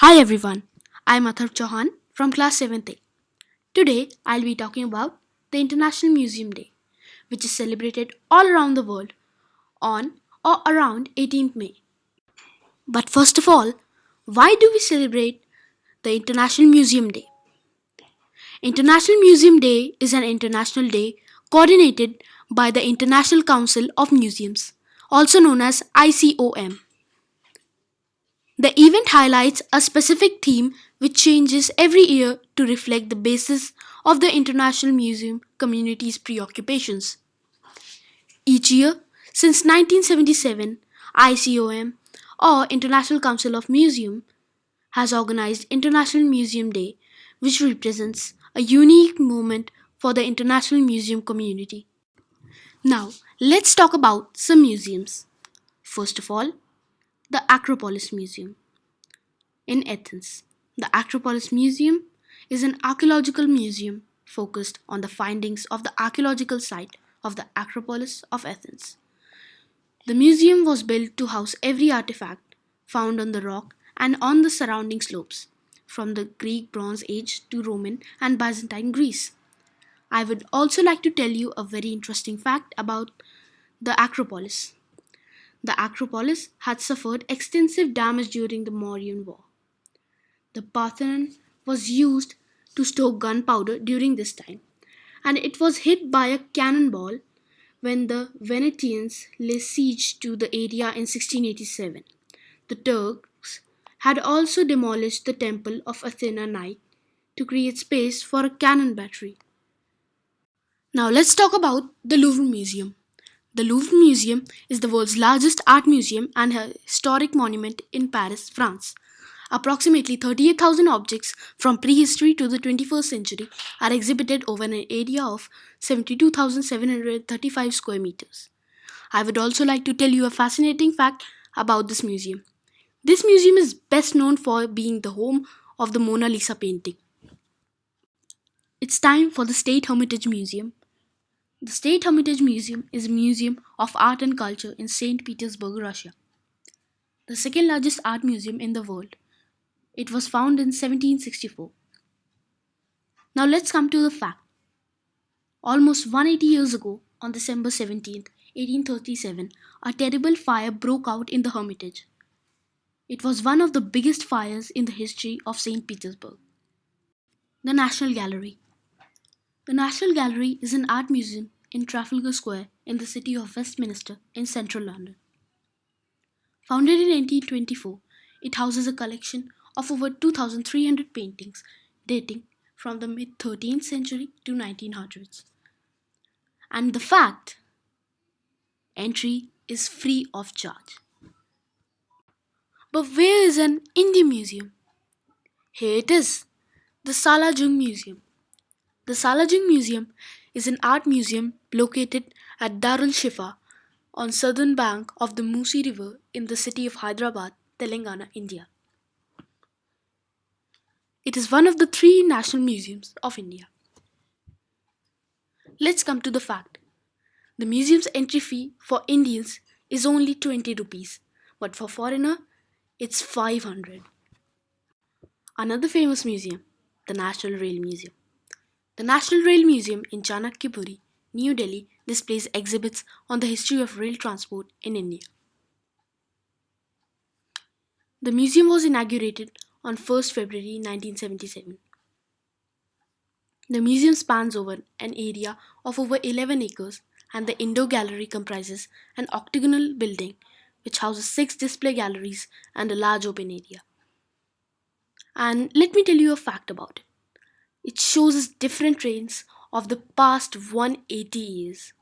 Hi everyone, I'm Atharv Chauhan from class 7th A. Today I'll be talking about the International Museum Day, which is celebrated all around the world on or around 18th May. But first of all, why do we celebrate the International Museum Day? International Museum Day is an international day coordinated by the International Council of Museums, also known as ICOM. The event highlights a specific theme which changes every year to reflect the basis of the international museum community's preoccupations. Each year, since 1977, ICOM or International Council of Museum has organized International Museum Day, which represents a unique moment for the international museum community. Now, let's talk about some museums. First of all, the Acropolis Museum in Athens. The Acropolis Museum is an archaeological museum focused on the findings of the archaeological site of the Acropolis of Athens. The museum was built to house every artifact found on the rock and on the surrounding slopes, from the Greek Bronze Age to Roman and Byzantine Greece. I would also like to tell you a very interesting fact about the Acropolis. The Acropolis had suffered extensive damage during the Mauryan War. The Parthenon was used to store gunpowder during this time, and it was hit by a cannonball when the Venetians laid siege to the area in 1687. The Turks had also demolished the temple of Athena Night to create space for a cannon battery. Now let's talk about the Louvre Museum. The Louvre Museum is the world's largest art museum and a historic monument in Paris, France. Approximately 38,000 objects from prehistory to the 21st century are exhibited over an area of 72,735 square meters. I would also like to tell you a fascinating fact about this museum. This museum is best known for being the home of the Mona Lisa painting. It's time for the State Hermitage Museum. The State Hermitage Museum is a museum of art and culture in St. Petersburg, Russia, the second largest art museum in the world. It was founded in 1764. Now let's come to the fact. Almost 180 years ago, on December 17, 1837, a terrible fire broke out in the Hermitage. It was one of the biggest fires in the history of St. Petersburg. The National Gallery. The National Gallery is an art museum in Trafalgar Square in the city of Westminster in central London. Founded in 1824, it houses a collection of over 2,300 paintings dating from the mid 13th century to 1900s. And the fact, entry is free of charge. But where is an Indian museum? Here it is, the Salajung Museum. The Salajung Museum is an art museum located at Darul Shifa on southern bank of the Musi River in the city of Hyderabad, Telangana, India. It is one of the three national museums of India. Let's come to the fact. The museum's entry fee for Indians is only 20 rupees, but for foreigner it's 500. Another famous museum, the National Rail Museum. The National Rail Museum in Chanakyapuri, New Delhi displays exhibits on the history of rail transport in India. The museum was inaugurated on 1st February 1977. The museum spans over an area of over 11 acres, and the indoor gallery comprises an octagonal building which houses 6 display galleries and a large open area. And let me tell you a fact about it. It shows us different trains of the past 180 years.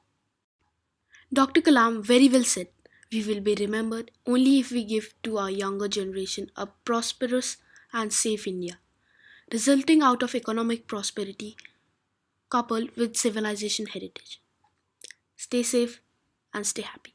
Dr. Kalam very well said, we will be remembered only if we give to our younger generation a prosperous and safe India, resulting out of economic prosperity coupled with civilization heritage. Stay safe and stay happy.